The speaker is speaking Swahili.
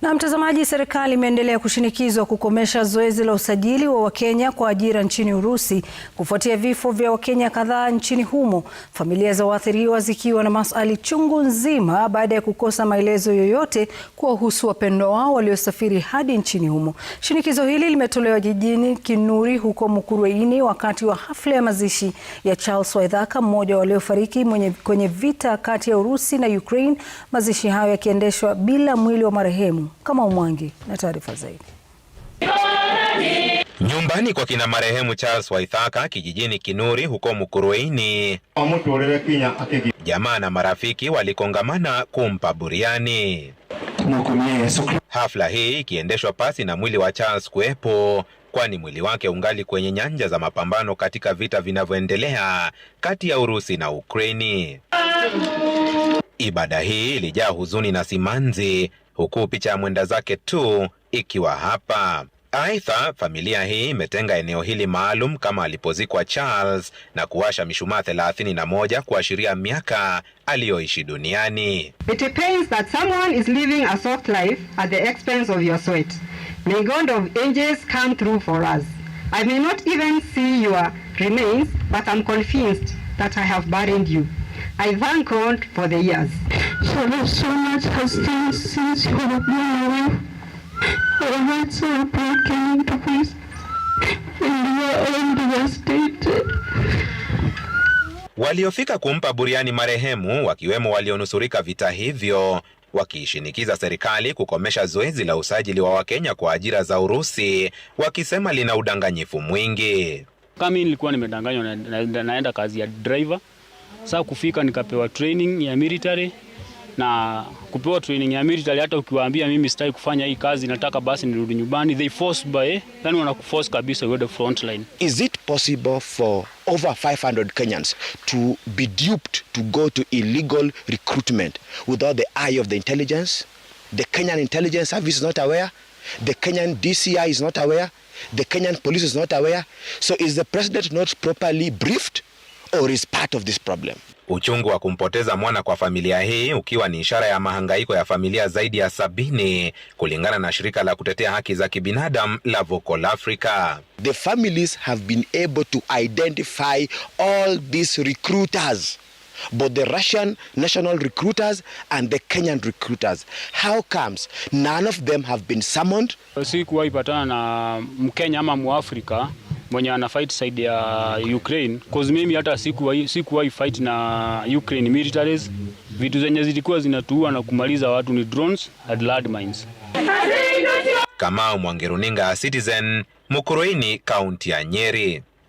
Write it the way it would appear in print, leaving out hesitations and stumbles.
Na mtazamaji, serikali imeendelea kushinikizwa kukomesha zoezi la usajili wa Wakenya kwa ajira nchini Urusi kufuatia vifo vya Wakenya kadhaa nchini humo, familia za waathiriwa zikiwa na maswali chungu nzima baada ya kukosa maelezo yoyote kuwahusu wapendwa wao waliosafiri hadi nchini humo. Shinikizo hili limetolewa jijini Kinuri huko Mukurweini wakati wa hafla ya mazishi ya Charles Waithaka, mmoja wa waliofariki kwenye vita kati ya Urusi na Ukraine, mazishi hayo yakiendeshwa bila mwili wa marehemu. Kama Mwangi na taarifa zaidi. Nyumbani kwa kina marehemu Charles Waithaka kijijini Kinuri huko Mukurweini, jamaa na marafiki walikongamana kumpa buriani. Hafla hii ikiendeshwa pasi na mwili wa Charles kuwepo, kwani mwili wake ungali kwenye nyanja za mapambano katika vita vinavyoendelea kati ya Urusi na Ukraini. Ibada hii ilijaa huzuni na simanzi, huku picha ya mwenda zake tu ikiwa hapa. Aidha, familia hii imetenga eneo hili maalum kama alipozikwa Charles na kuwasha mishumaa 31 kuashiria miaka aliyoishi duniani. It pains that someone is living a soft life at the expense of your sweat. May God of angels come through for us. I may not even see your remains, but I'm convinced that I have burdened you. I thank God for the years. So much has changed since you have been away. Our hearts are broken into pieces, and we are all devastated. Waliofika kumpa buriani marehemu, wakiwemo walionusurika vita hivyo, wakiishinikiza serikali kukomesha zoezi la usajili wa Wakenya kwa ajira za Urusi, wakisema lina udanganyifu mwingi. Kama mimi nilikuwa nimedanganywa naenda kazi ya driver. Sasa kufika nikapewa training ya military, na kupewa training ya military hata ukiwaambia mimi sitaki kufanya hii kazi, nataka basi nirudi nyumbani, they force by, then wanakuforce kabisa go the front line. Is it possible for over 500 Kenyans to be duped to go to illegal recruitment without the eye of the intelligence? The Kenyan Intelligence Service is not aware. The Kenyan DCI is not aware. The Kenyan police is not aware. So is the president not properly briefed, or is part of this problem? Uchungu wa kumpoteza mwana kwa familia hii ukiwa ni ishara ya mahangaiko ya familia zaidi ya 70 kulingana na shirika la kutetea haki za kibinadamu la Vocal Africa. The families have been able to identify all these recruiters, both the Russian national recruiters and the Kenyan recruiters. How comes none of them have been summoned? Sikuwahi patana na Mkenya ama Muafrika mwenye ana fight side ya Ukraine, cause mimi hata sikuwahi fight na Ukraine militaries. Vitu zenye zilikuwa zinatuua na kumaliza watu ni drones and landmines. Kama Mwangi, runinga Citizen, Mukurweini, kaunti ya Nyeri.